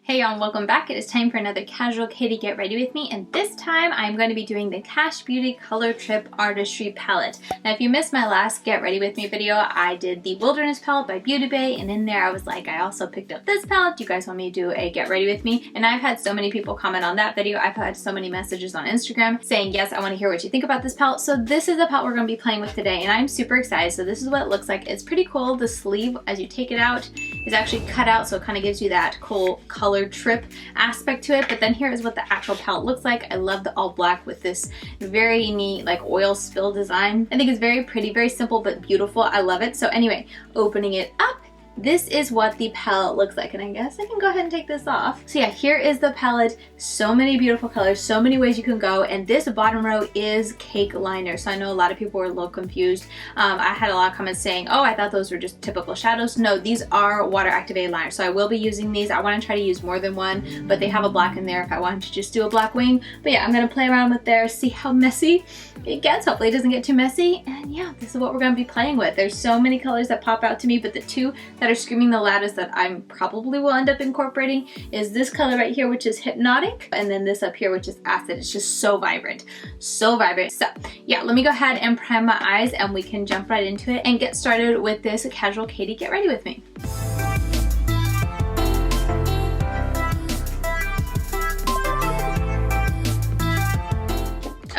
Hey y'all, welcome back. It is time for another Casual Katie Get Ready With Me, and this time I'm going to be doing the Kash Beauty Colour Trip Artistry Palette. Now if you missed my last Get Ready With Me video, I did the Wilderness palette by Beauty Bay, and in there I was like, I also picked up this palette. Do you guys want me to do a Get Ready With Me? And I've had so many people comment on that video. I've had so many messages on Instagram saying, yes, I want to hear what you think about this palette. So this is the palette we're going to be playing with today, and I'm super excited. So this is what it looks like. It's pretty cool. The sleeve, as you take it out, is actually cut out, so it kind of gives you that cool color trip aspect to it. But then here is what the actual palette looks like. I love the all black with this very neat like oil spill design. I think it's very pretty, very simple but beautiful. I love it. So anyway, opening it up, this is what the palette looks like, and I guess I can go ahead and take this off. So yeah, here is the palette. So many beautiful colors, so many ways you can go, and this bottom row is cake liner. So I know a lot of people were a little confused. I had a lot of comments saying, oh, I thought those were just typical shadows. No, these are water activated liners. So I will be using these. I want to try to use more than one, but they have a black in there if I wanted to just do a black wing. But yeah, I'm going to play around with there, see how messy it gets. Hopefully it doesn't get too messy. And yeah, this is what we're going to be playing with. There's so many colors that pop out to me, but the two that are screaming the loudest that I'm probably will end up incorporating is this color right here, which is Hypnotic, and then this up here, which is Acid. It's just so vibrant, so vibrant. So yeah, let me go ahead and prime my eyes and we can jump right into it and get started with this Casual Katie Get Ready With Me.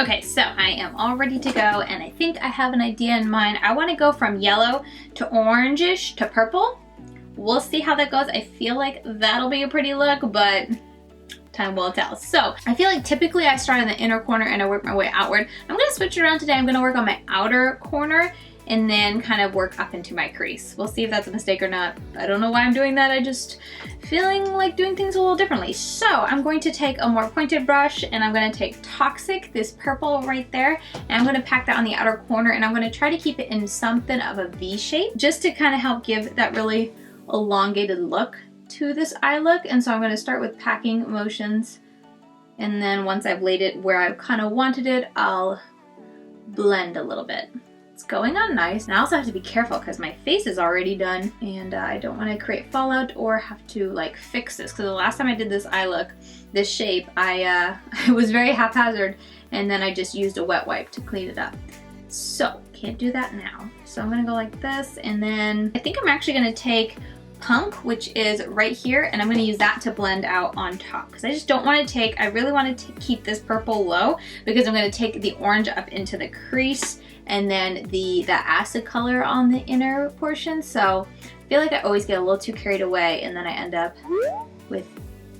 Okay, so I am all ready to go, and I think I have an idea in mind. I want to go from yellow to orangish to purple. We'll see how that goes. I feel like that'll be a pretty look, but time will tell. So I feel like typically I start in the inner corner and I work my way outward. I'm going to switch it around today. I'm going to work on my outer corner and then kind of work up into my crease. We'll see if that's a mistake or not. I don't know why I'm doing that. I just feeling like doing things a little differently. So I'm going to take a more pointed brush and I'm going to take Toxic, this purple right there, and I'm going to pack that on the outer corner, and I'm going to try to keep it in something of a V shape just to kind of help give that really elongated look to this eye look. And so I'm going to start with packing motions, and then once I've laid it where I kind of wanted it, I'll blend a little bit. It's going on nice. And I also have to be careful because my face is already done, and I don't want to create fallout or have to like fix this, because the last time I did this eye look, this shape, I was very haphazard, and then I just used a wet wipe to clean it up. So can't do that now. So I'm gonna go like this, and then I think I'm actually gonna take Punk, which is right here, and I'm going to use that to blend out on top, because I just don't want to take, I really want to keep this purple low, because I'm going to take the orange up into the crease and then the acid color on the inner portion. So I feel like I always get a little too carried away, and then I end up with,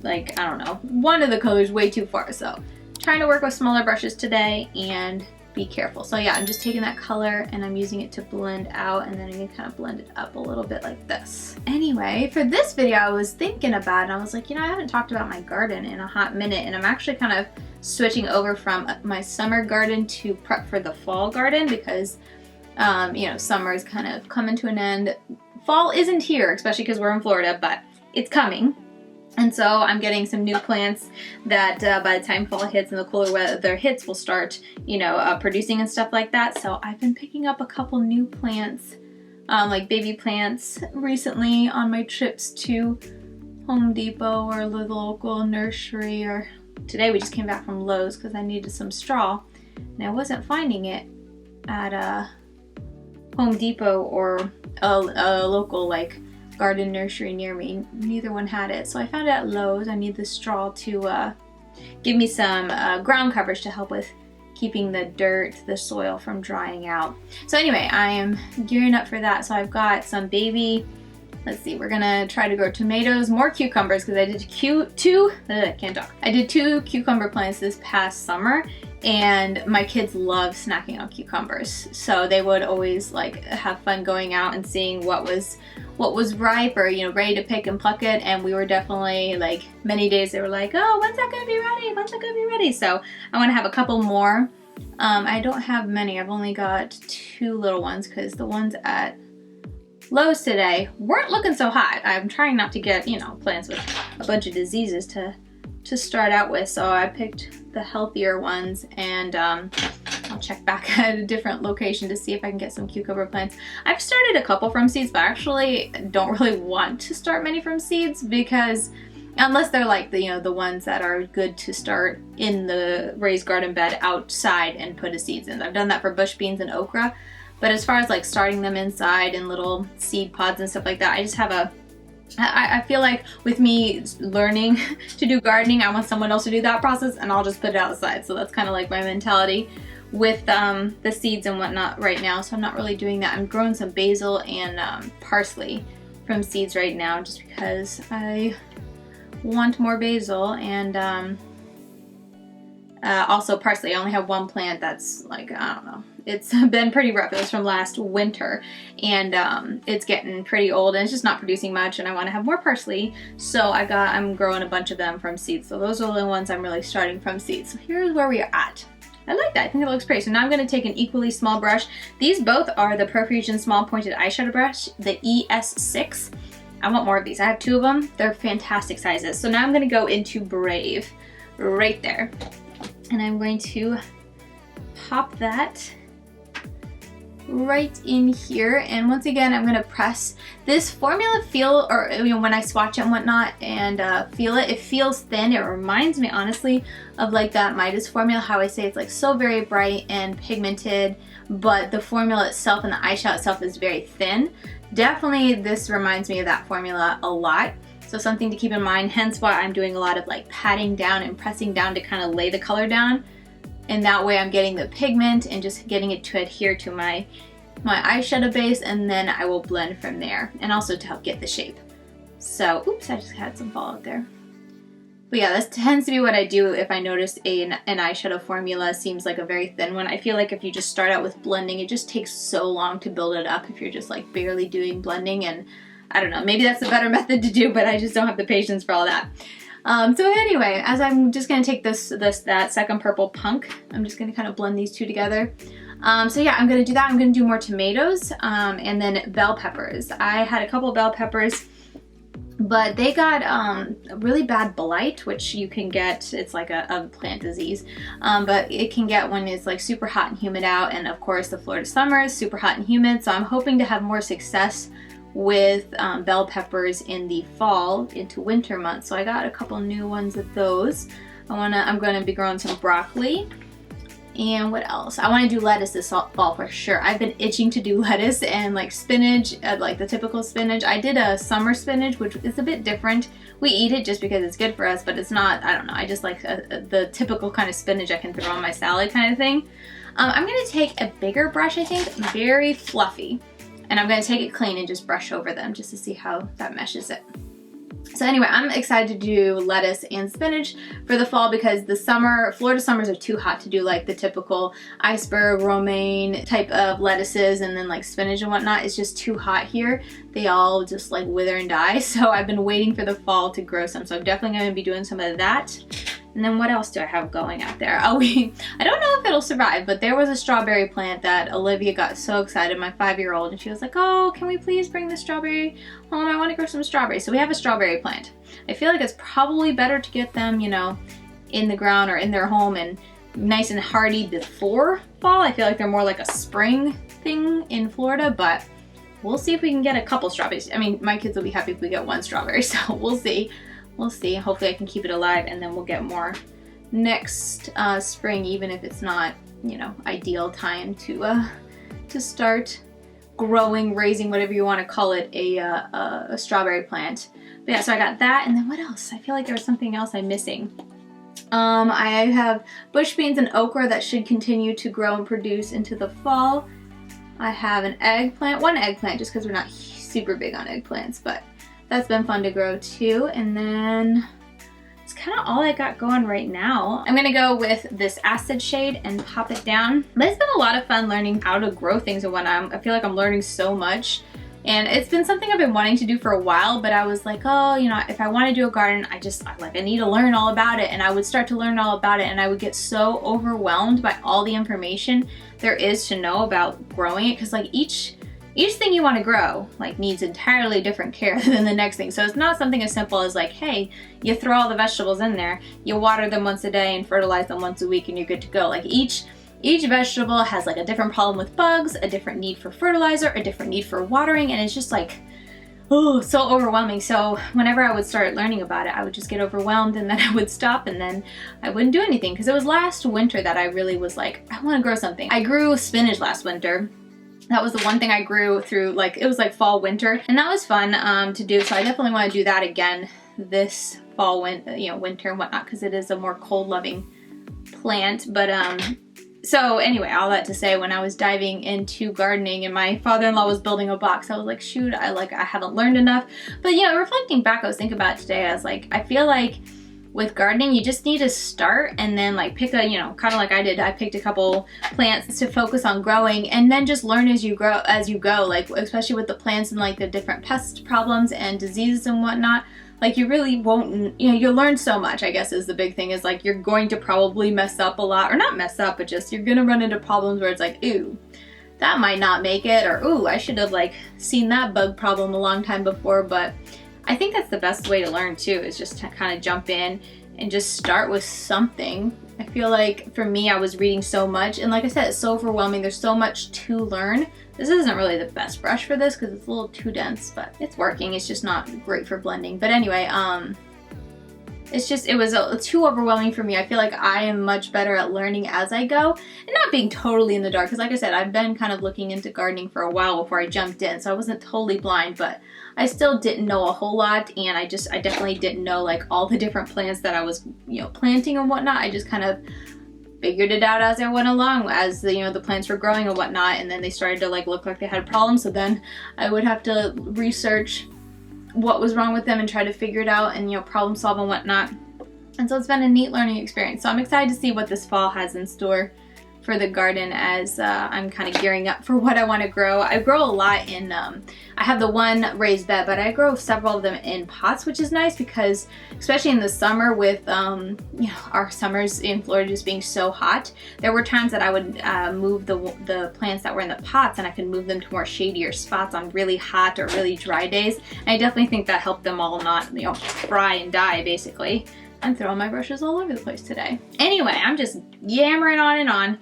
like, I don't know, one of the colors way too far. So trying to work with smaller brushes today and be careful. So yeah, I'm just taking that color and I'm using it to blend out, and then I'm gonna kind of blend it up a little bit like this. Anyway, for this video I was thinking about it, and I was like, you know, I haven't talked about my garden in a hot minute, and I'm actually kind of switching over from my summer garden to prep for the fall garden, because you know, summer is kind of coming to an end. Fall isn't here, especially because we're in Florida, but it's coming. And so I'm getting some new plants that by the time fall hits and the cooler weather hits, will start, you know, producing and stuff like that. So I've been picking up a couple new plants, like baby plants, recently on my trips to Home Depot or the local nursery, or today we just came back from Lowe's because I needed some straw, and I wasn't finding it at Home Depot or a local like garden nursery near me. Neither one had it, so I found it at Lowe's. I need the straw to give me some ground coverage to help with keeping the dirt, the soil from drying out. So anyway, I am gearing up for that. So I've got some baby, let's see, we're gonna try to grow tomatoes, more cucumbers, because I did I did two cucumber plants this past summer, and my kids love snacking on cucumbers, so they would always like have fun going out and seeing what was ripe, or, you know, ready to pick and pluck it. And we were definitely like, many days they were like, oh, when's that gonna be ready, when's that gonna be ready? So I want to have a couple more. I don't have many. I've only got two little ones, because the ones at Lowe's today weren't looking so hot. I'm trying not to get, you know, plants with a bunch of diseases to start out with, so I picked the healthier ones, and I'll check back at a different location to see if I can get some cucumber plants. I've started a couple from seeds, but I actually don't really want to start many from seeds, because Unless they're like the, you know, the ones that are good to start in the raised garden bed outside and put as seeds in. I've done that for bush beans and okra. But as far as like starting them inside in little seed pods and stuff like that, I just have a, I feel like with me learning to do gardening, I want someone else to do that process and I'll just put it outside. So that's kind of like my mentality with the seeds and whatnot right now. So I'm not really doing that. I'm growing some basil and parsley from seeds right now just because I want more basil and also parsley. I only have one plant that's like, I don't know. It's been pretty rough. It was from last winter and it's getting pretty old and it's just not producing much and I want to have more parsley. So I'm growing a bunch of them from seeds. So those are the ones I'm really starting from seeds. So here's where we are at. I like that. I think it looks pretty. So now I'm going to take an equally small brush. These both are the Profusion Small Pointed Eyeshadow Brush, the ES6. I want more of these. I have 2 of them. They're fantastic sizes. So now I'm going to go into Brave right there. And I'm going to pop that right in here, and once again I'm gonna press this formula. When I swatch it and whatnot and feel it, it feels thin. It reminds me honestly of like that Midas formula, how I say it's like so very bright and pigmented, but the formula itself and the eyeshadow itself is very thin. Definitely this reminds me of that formula a lot. So something to keep in mind, hence why I'm doing a lot of like patting down and pressing down to kind of lay the color down. And that way I'm getting the pigment and just getting it to adhere to my eyeshadow base, and then I will blend from there, and also to help get the shape. So, oops, I just had some fall out there. But yeah, this tends to be what I do if I notice an eyeshadow formula seems like a very thin one. I feel like if you just start out with blending, it just takes so long to build it up if you're just like barely doing blending, and I don't know, maybe that's a better method to do, but I just don't have the patience for all that. So anyway, as I'm just gonna take that second purple punk, I'm just gonna kind of blend these two together. So yeah, I'm gonna do that. I'm gonna do more tomatoes, and then bell peppers. I had a couple bell peppers, but they got really bad blight, which you can get. It's like a plant disease, but it can get when it's like super hot and humid out, and of course the Florida summer is super hot and humid, so I'm hoping to have more success with bell peppers in the fall into winter months. So I got a couple new ones of those. I'm gonna be growing some broccoli. And what else? I want to do lettuce this fall for sure. I've been itching to do lettuce and like spinach, like the typical spinach. I did a summer spinach, which is a bit different. We eat it just because it's good for us, but it's not, I don't know, I just like the typical kind of spinach I can throw on my salad kind of thing. I'm going to take a bigger brush, I think, very fluffy. And I'm going to take it clean and just brush over them just to see how that meshes it. So anyway, I'm excited to do lettuce and spinach for the fall because the Florida summers are too hot to do like the typical iceberg, romaine type of lettuces, and then like spinach and whatnot. It's just too hot here. They all just like wither and die. So I've been waiting for the fall to grow some. So I'm definitely going to be doing some of that. And then what else do I have going out there? Oh, I don't know if it'll survive, but there was a strawberry plant that Olivia got so excited, my 5-year-old, and she was like, oh, can we please bring the strawberry home? I want to grow some strawberries. So we have a strawberry plant. I feel like it's probably better to get them, you know, in the ground or in their home and nice and hardy before fall. I feel like they're more like a spring thing in Florida, but we'll see if we can get a couple strawberries. I mean, my kids will be happy if we get 1 strawberry, so we'll see. We'll see. Hopefully I can keep it alive and then we'll get more next spring, even if it's not, you know, ideal time to start growing, raising, whatever you want to call it, a strawberry plant. But yeah, so I got that, and then what else? I feel like there was something else I'm missing. I have bush beans and okra that should continue to grow and produce into the fall. I have an eggplant, 1 eggplant, just because we're not super big on eggplants, but that's been fun to grow too. And then it's kind of all I got going right now. I'm gonna go with this acid shade and pop it down. But it's been a lot of fun learning how to grow things and whatnot. I feel like I'm learning so much. And it's been something I've been wanting to do for a while, but I was like, oh, you know, if I want to do a garden, I need to learn all about it. And I would start to learn all about it, and I would get so overwhelmed by all the information there is to know about growing it, because like each thing you want to grow like needs entirely different care than the next thing. So it's not something as simple as like, hey, you throw all the vegetables in there, you water them once a day and fertilize them once a week and you're good to go. Like each vegetable has like a different problem with bugs, a different need for fertilizer, a different need for watering, and it's just like, oh, so overwhelming. So whenever I would start learning about it, I would just get overwhelmed and then I would stop and then I wouldn't do anything, because it was last winter that I really was like, I want to grow something. I grew spinach last winter. That was the one thing I grew through, like, it was like fall, winter, and that was fun to do. So I definitely want to do that again this fall, winter and whatnot, because it is a more cold loving plant. But so anyway, all that to say, when I was diving into gardening and my father-in-law was building a box, I was like, shoot, I haven't learned enough. But you know, reflecting back, I was thinking about it today, I was like, I feel like with gardening, you just need to start and then like pick a, you know, kind of like I did. I picked a couple plants to focus on growing and then just learn as you go, like especially with the plants and like the different pest problems and diseases and whatnot. Like you really won't, you know, you'll learn so much, I guess is the big thing, is like you're going to probably mess up a lot, or not mess up, but just you're gonna run into problems where it's like, ooh, that might not make it, or ooh, I should have like seen that bug problem a long time before. But I think that's the best way to learn too, is just to kind of jump in and just start with something. I feel like for me, I was reading so much, and like I said, it's so overwhelming. There's so much to learn. This isn't really the best brush for this because it's a little too dense, but it's working. It's just not great for blending. But anyway, it was too overwhelming for me. I feel like I am much better at learning as I go and not being totally in the dark. Because like I said, I've been kind of looking into gardening for a while before I jumped in, so I wasn't totally blind, but I still didn't know a whole lot, and I definitely didn't know like all the different plants that I was, you know, planting and whatnot. I just kind of figured it out as I went along, as the, you know, the plants were growing and whatnot, and then they started to like look like they had problems. So then I would have to research what was wrong with them and try to figure it out and, you know, problem solve and whatnot. And so it's been a neat learning experience. So I'm excited to see what this fall has in store for the garden, as I'm kind of gearing up for what I want to grow. I grow a lot in, I have the one raised bed, but I grow several of them in pots, which is nice because especially in the summer with, you know, our summers in Florida just being so hot, there were times that I would move the plants that were in the pots, and I could move them to more shadier spots on really hot or really dry days. And I definitely think that helped them all not, you know, fry and die basically. I'm throwing my brushes all over the place today. Anyway, I'm just yammering on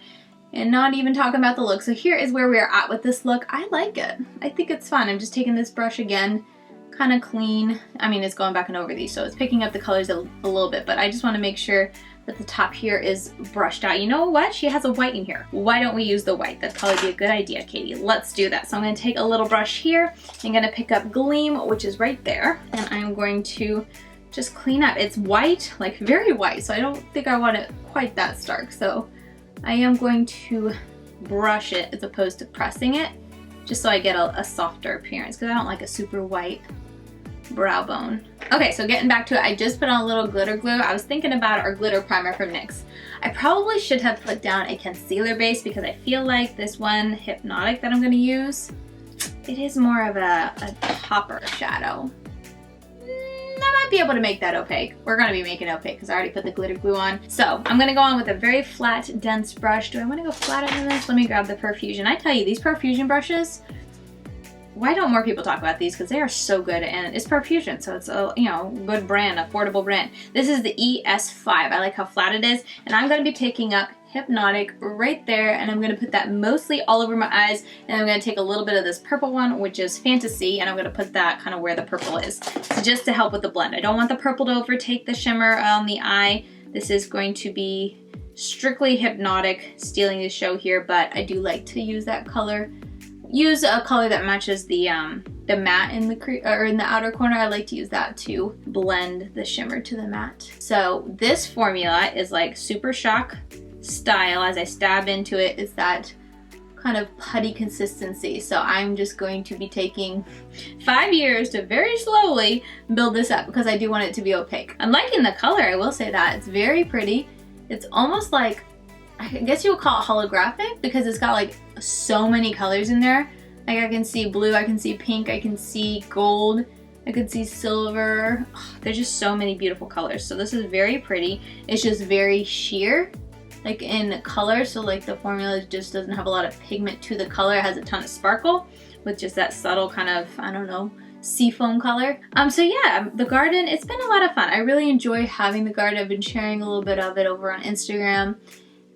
and not even talking about the look. So here is where we are at with this look. I like it. I think it's fun. I'm just taking this brush again, kind of clean. I mean, it's going back and over these, so it's picking up the colors a little bit, but I just want to make sure that the top here is brushed out. You know what? She has a white in here. Why don't we use the white? That'd probably be a good idea, Katie. Let's do that. So I'm going to take a little brush here. I'm going to pick up Gleam, which is right there, and I'm going to just clean up. It's white, like very white, so I don't think I want it quite that stark. So I am going to brush it as opposed to pressing it, just so I get a softer appearance, because I don't like a super white brow bone. Okay, so getting back to it, I just put on a little glitter glue. I was thinking about our glitter primer from NYX. I probably should have put down a concealer base, because I feel like this one, Hypnotic, that I'm going to use, it is more of a topper shadow. I might be able to make that opaque. We're going to be making it opaque because I already put the glitter glue on. So I'm going to go on with a very flat, dense brush. Do I want to go flatter than this? Let me grab the Profusion. I tell you, these Profusion brushes, why don't more people talk about these? Because they are so good, and it's Profusion, so it's a, you know, good brand, affordable brand. This is the ES5. I like how flat it is, and I'm going to be taking up Hypnotic right there, and I'm going to put that mostly all over my eyes, and I'm going to take a little bit of this purple one, which is Fantasy, and I'm going to put that kind of where the purple is, so just to help with the blend. I don't want the purple to overtake the shimmer on the eye. This is going to be strictly Hypnotic, stealing the show here, but I do like to use that color. Use a color that matches the matte in the outer corner. I like to use that to blend the shimmer to the matte. So this formula is like Super Shock style. As I stab into it, is that kind of putty consistency. So I'm just going to be taking 5 years to very slowly build this up, because I do want it to be opaque. I'm liking the color, I will say that. It's very pretty. It's almost like, I guess you would call it holographic, because it's got like so many colors in there. Like I can see blue, I can see pink, I can see gold, I can see silver. Oh, there's just so many beautiful colors. So this is very pretty. It's just very sheer, like in color. So like the formula just doesn't have a lot of pigment to the color. It has a ton of sparkle with just that subtle kind of, I don't know, seafoam color. So yeah, the garden, it's been a lot of fun. I really enjoy having the garden. I've been sharing a little bit of it over on Instagram.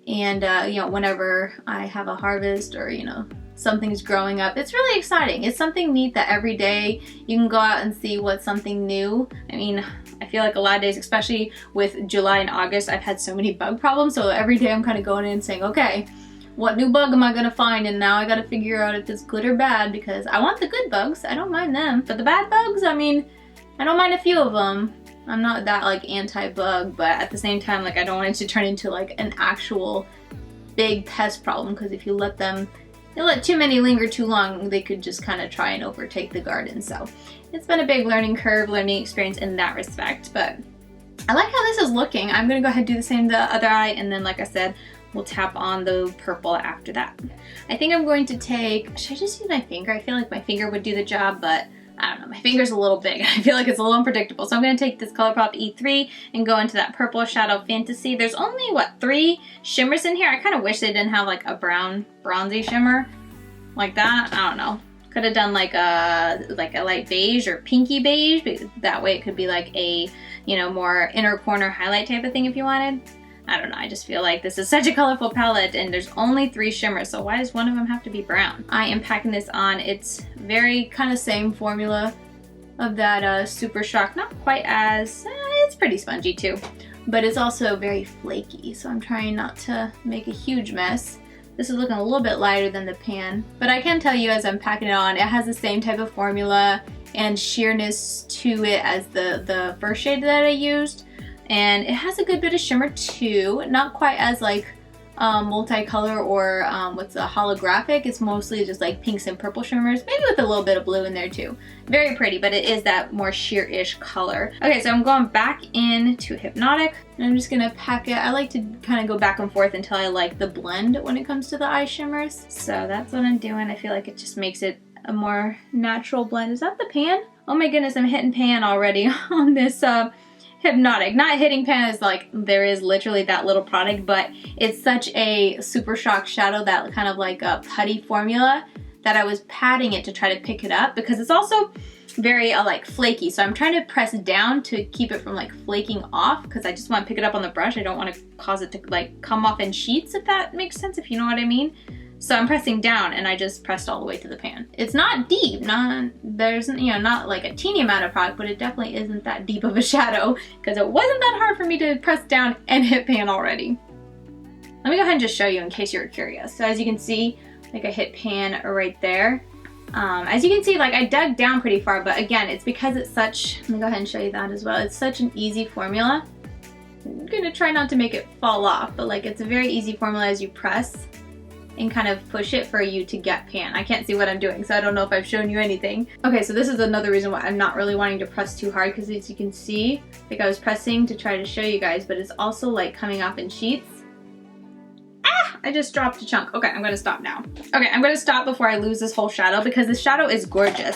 And, you know, whenever I have a harvest or, you know, something's growing up. It's really exciting. It's something neat that every day you can go out and see what's something new. I mean, I feel like a lot of days, especially with July and August, I've had so many bug problems. So every day I'm kind of going in and saying, okay, what new bug am I gonna find? And now I gotta figure out if it's good or bad, because I want the good bugs. I don't mind them. But the bad bugs, I mean, I don't mind a few of them. I'm not that like anti-bug, but at the same time, like I don't want it to turn into like an actual big pest problem, because if you let too many linger too long, they could just kind of try and overtake the garden. So it's been a big learning curve, learning experience in that respect, but I like how this is looking. I'm gonna go ahead and do the same to the other eye, and then like I said, we'll tap on the purple after that. I think I'm going to take, should I just use my finger? I feel like my finger would do the job, but I don't know, my finger's a little big. I feel like it's a little unpredictable. So I'm gonna take this ColourPop E3 and go into that Purple Shadow Fantasy. There's only, what, 3 shimmers in here? I kind of wish they didn't have like a brown, bronzy shimmer like that. I don't know. Could have done like a light beige or pinky beige, but that way it could be like a, you know, more inner corner highlight type of thing if you wanted. I don't know, I just feel like this is such a colorful palette and there's only 3 shimmers, so why does one of them have to be brown? I am packing this on. It's very kind of same formula of that Super Shock. Not quite as, it's pretty spongy too, but it's also very flaky, so I'm trying not to make a huge mess. This is looking a little bit lighter than the pan, but I can tell you as I'm packing it on, it has the same type of formula and sheerness to it as the first shade that I used. And it has a good bit of shimmer too, not quite as like multicolor or what's the holographic. It's mostly just like pinks and purple shimmers, maybe with a little bit of blue in there too. Very pretty, but it is that more sheer-ish color. Okay, so I'm going back into Hypnotic, and I'm just gonna pack it. I like to kind of go back and forth until I like the blend when it comes to the eye shimmers. So that's what I'm doing. I feel like it just makes it a more natural blend. Is that the pan? Oh my goodness, I'm hitting pan already on this Hypnotic. Not hitting pan is like, there is literally that little product, but it's such a Super Shock shadow, that kind of like a putty formula, that I was patting it to try to pick it up, because it's also very like flaky. So I'm trying to press down to keep it from like flaking off, because I just want to pick it up on the brush. I don't want to cause it to like come off in sheets, if that makes sense, if you know what I mean. So I'm pressing down, and I just pressed all the way to the pan. It's not deep, there's, you know, not like a teeny amount of product, but it definitely isn't that deep of a shadow, because it wasn't that hard for me to press down and hit pan already. Let me go ahead and just show you in case you're curious. So as you can see, like I hit pan right there. As you can see, like I dug down pretty far, but again, it's because it's such, let me go ahead and show you that as well. It's such an easy formula. I'm gonna try not to make it fall off, but like it's a very easy formula as you press and kind of push it for you to get pan. I can't see what I'm doing, so I don't know if I've shown you anything. Okay, so this is another reason why I'm not really wanting to press too hard, because as you can see, like I was pressing to try to show you guys, but it's also like coming off in sheets. Ah! I just dropped a chunk. Okay, I'm gonna stop now. Okay, I'm gonna stop before I lose this whole shadow, because this shadow is gorgeous.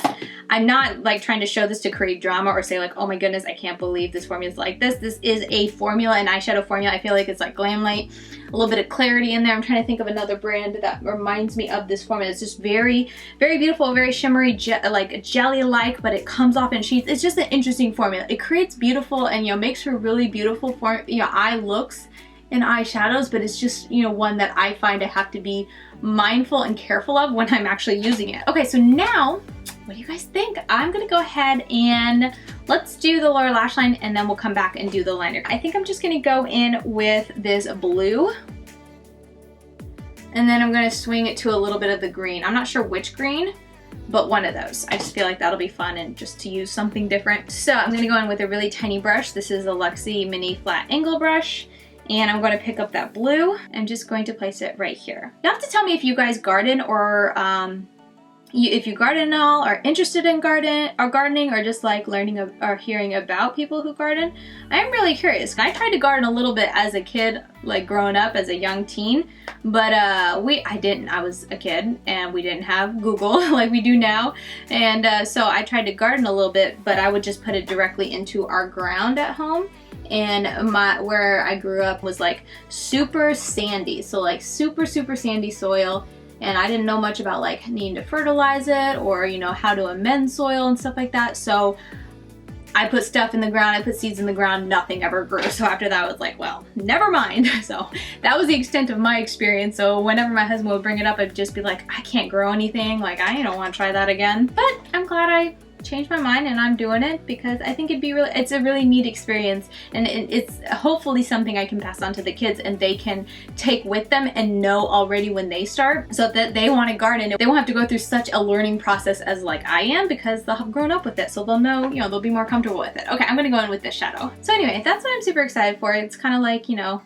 I'm not like trying to show this to create drama or say like, oh my goodness, I can't believe this formula is like this. This is a formula, an eyeshadow formula. I feel like it's like Glam Light, a little bit of clarity in there. I'm trying to think of another brand that reminds me of this formula. It's just very, very beautiful, very shimmery, like jelly-like, but it comes off in sheets. It's just an interesting formula. It creates beautiful and, you know, makes for really beautiful eye looks in eyeshadows, but it's just, you know, one that I find I have to be mindful and careful of when I'm actually using it. Okay, so now, what do you guys think? I'm gonna go ahead and let's do the lower lash line, and then we'll come back and do the liner. I think I'm just gonna go in with this blue, and then I'm gonna swing it to a little bit of the green. I'm not sure which green, but one of those. I just feel like that'll be fun and just to use something different. So I'm gonna go in with a really tiny brush. This is a Luxie mini flat angle brush. And I'm going to pick up that blue. I'm just going to place it right here. You have to tell me if you guys garden, or if you garden at all, are interested in gardening, or just like learning or hearing about people who garden. I am really curious. I tried to garden a little bit as a kid, like growing up as a young teen, but I didn't. I was a kid and we didn't have Google like we do now, and so I tried to garden a little bit, but I would just put it directly into our ground at home. And where I grew up was like super sandy, so like super sandy soil, and I didn't know much about like needing to fertilize it, or, you know, how to amend soil and stuff like that. So I put stuff in the ground, I put seeds in the ground, nothing ever grew. So after that I was like, well, never mind. So that was the extent of my experience. So whenever my husband would bring it up, I'd just be like, I can't grow anything. Like, I don't want to try that again. But I'm glad I changed my mind and I'm doing it because I think it's a really neat experience, and it's hopefully something I can pass on to the kids and they can take with them and know already when they start, so that they want to garden. They won't have to go through such a learning process as like I am, because they'll have grown up with it, so they'll know, you know, they'll be more comfortable with it. Okay, I'm gonna go in with this shadow. So anyway, that's what I'm super excited for. It's kind of like, you know,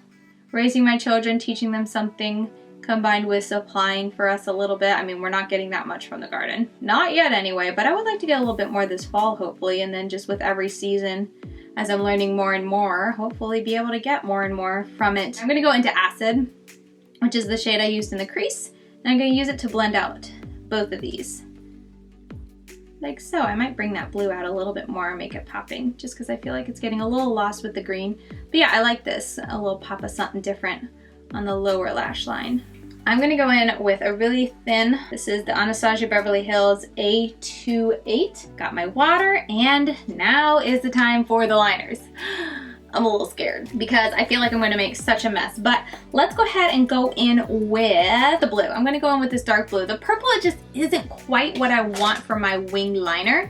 raising my children, teaching them something, combined with supplying for us a little bit. I mean, we're not getting that much from the garden. Not yet anyway, but I would like to get a little bit more this fall, hopefully, and then just with every season, as I'm learning more and more, hopefully be able to get more and more from it. I'm gonna go into Acid, which is the shade I used in the crease, and I'm gonna use it to blend out both of these. Like so. I might bring that blue out a little bit more and make it popping, just because I feel like it's getting a little lost with the green. But yeah, I like this, a little pop of something different on the lower lash line. I'm gonna go in with a really thin, this is the Anastasia Beverly Hills A28. Got my water, and now is the time for the liners. I'm a little scared because I feel like I'm gonna make such a mess, but let's go ahead and go in with the blue. I'm gonna go in with this dark blue. The purple, it just isn't quite what I want for my wing liner,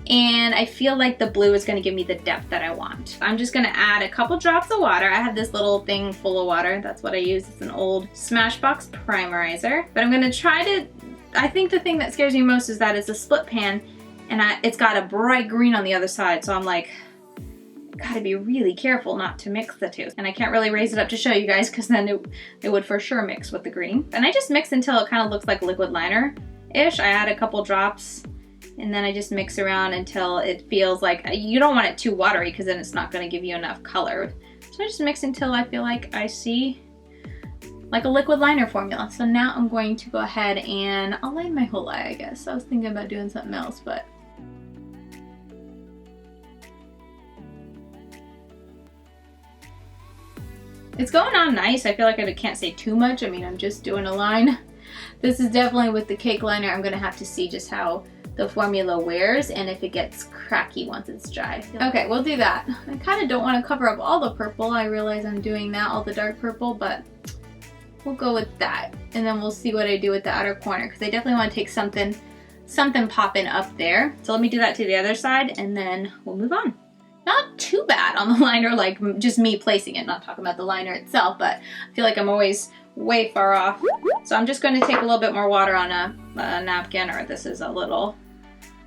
and I feel like the blue is gonna give me the depth that I want. I'm just gonna add a couple drops of water. I have this little thing full of water. That's what I use. It's an old Smashbox primerizer. But I'm gonna try to, I think the thing that scares me most is that it's a split pan, and it's got a bright green on the other side. So I'm like, gotta be really careful not to mix the two. And I can't really raise it up to show you guys, because then it would for sure mix with the green. And I just mix until it kind of looks like liquid liner-ish. I add a couple drops, and then I just mix around until it feels like, you don't want it too watery because then it's not going to give you enough color. So I just mix until I feel like I see like a liquid liner formula. So now I'm going to go ahead and I'll line my whole eye, I guess. I was thinking about doing something else, but it's going on nice. I feel like I can't say too much. I mean, I'm just doing a line. This is definitely with the cake liner. I'm going to have to see just how the formula wears and if it gets cracky once it's dry. Okay, we'll do that. I kind of don't want to cover up all the purple. I realize I'm doing that, all the dark purple, but we'll go with that. And then we'll see what I do with the outer corner, because I definitely want to take something popping up there. So let me do that to the other side, and then we'll move on. Not too bad on the liner, like just me placing it, not talking about the liner itself, but I feel like I'm always way far off. So I'm just going to take a little bit more water on a napkin, or this is a little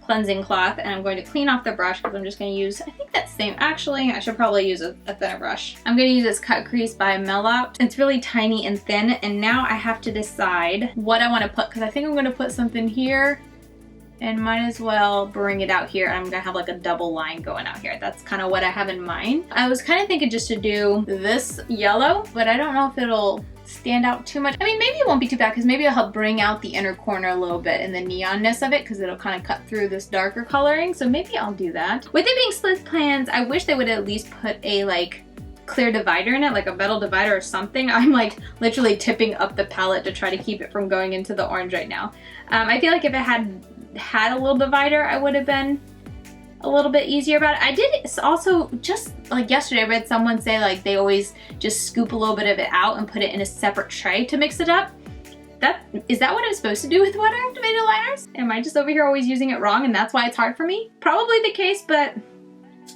cleansing cloth, and I'm going to clean off the brush because I'm just going to use, I think that's same. Actually, I should probably use a thinner brush. I'm going to use this cut crease by Mellout. It's really tiny and thin, and now I have to decide what I want to put, because I think I'm going to put something here and might as well bring it out here. I'm going to have like a double line going out here. That's kind of what I have in mind. I was kind of thinking just to do this yellow, but I don't know if it'll stand out too much. I mean, maybe it won't be too bad, because maybe it'll help bring out the inner corner a little bit and the neonness of it, because it'll kind of cut through this darker coloring. So maybe I'll do that. With it being split pans, I wish they would at least put a like clear divider in it, like a metal divider or something. I'm like literally tipping up the palette to try to keep it from going into the orange right now. I feel like if it had a little divider, I would have been a little bit easier about it. I did also, just like yesterday, I read someone say like they always just scoop a little bit of it out and put it in a separate tray to mix it up. Is that what I'm supposed to do with water activated liners? Am I just over here always using it wrong and that's why it's hard for me? Probably the case, but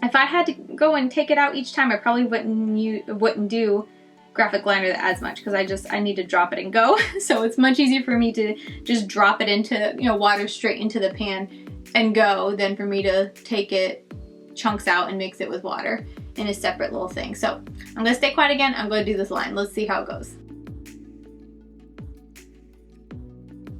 if I had to go and take it out each time, I probably wouldn't do graphic liner as much, because I need to drop it and go. So it's much easier for me to just drop it into, you know, water straight into the pan and go than for me to take it chunks out and mix it with water in a separate little thing. So I'm gonna stay quiet again. I'm gonna do this line. Let's see how it goes.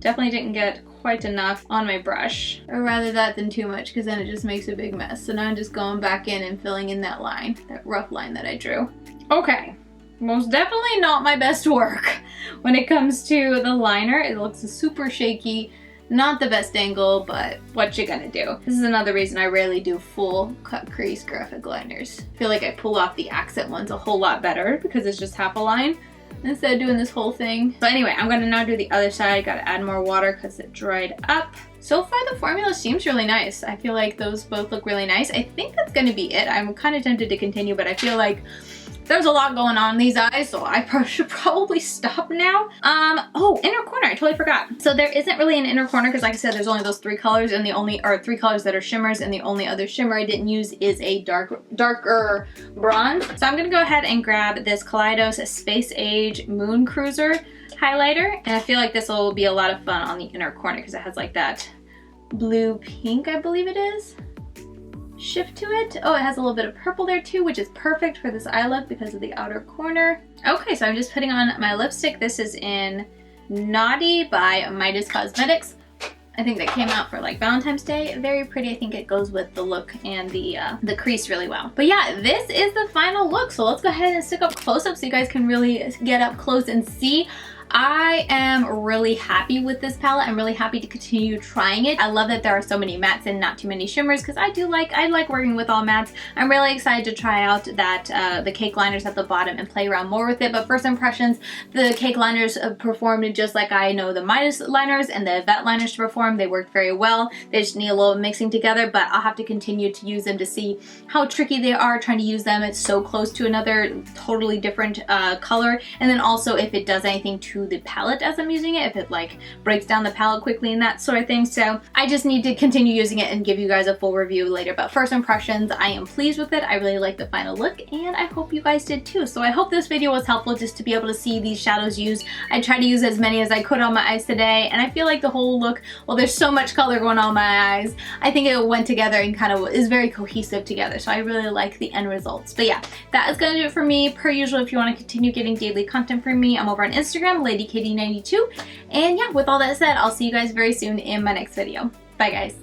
Definitely didn't get quite enough on my brush. I'd rather that than too much, because then it just makes a big mess. So now I'm just going back in and filling in that line, that rough line that I drew. Okay, most definitely not my best work when it comes to the liner. It looks super shaky. Not the best angle, but what you gonna do? This is another reason I rarely do full cut crease graphic liners. I feel like I pull off the accent ones a whole lot better because it's just half a line. instead of doing this whole thing. So anyway, I'm gonna now do the other side. Gotta add more water because it dried up. So far the formula seems really nice. I feel like those both look really nice. I think that's gonna be it. I'm kind of tempted to continue, but I feel like there's a lot going on in these eyes, so I should probably stop now. Oh, inner corner, I totally forgot. So there isn't really an inner corner because like I said, there's only those 3 colors and three colors that are shimmers, and the only other shimmer I didn't use is a darker bronze. So I'm gonna go ahead and grab this Kaleidos Space Age Moon Cruiser highlighter, and I feel like this will be a lot of fun on the inner corner because it has like that blue pink, I believe it is, shift to it. Oh, it has a little bit of purple there too, which is perfect for this eye look because of the outer corner. Okay, so I'm just putting on my lipstick. This is in Naughty by Midas Cosmetics. I think that came out for like Valentine's Day. Very pretty. I think it goes with the look and the crease really well. But yeah, this is the final look. So let's go ahead and stick up close up so you guys can really get up close and see. I am really happy with this palette. I'm really happy to continue trying it. I love that there are so many mattes and not too many shimmers because I like working with all mattes. I'm really excited to try out that the cake liners at the bottom and play around more with it. But first impressions, the cake liners performed just like I know the Midas liners and the Vet liners to perform. They worked very well. They just need a little mixing together, but I'll have to continue to use them to see how tricky they are trying to use them. It's so close to another totally different color, and then also if it does anything to the palette as I'm using it, if it like breaks down the palette quickly and that sort of thing. So I just need to continue using it and give you guys a full review later. But first impressions, I am pleased with it. I really like the final look and I hope you guys did too. So I hope this video was helpful just to be able to see these shadows used. I tried to use as many as I could on my eyes today, and I feel like the whole look, well, there's so much color going on in my eyes, I think it went together and kind of is very cohesive together. So I really like the end results. But yeah, that is gonna do it for me. Per usual, if you want to continue getting daily content from me, I'm over on Instagram, Lady Katie 92. And yeah, with all that said, I'll see you guys very soon in my next video. Bye guys.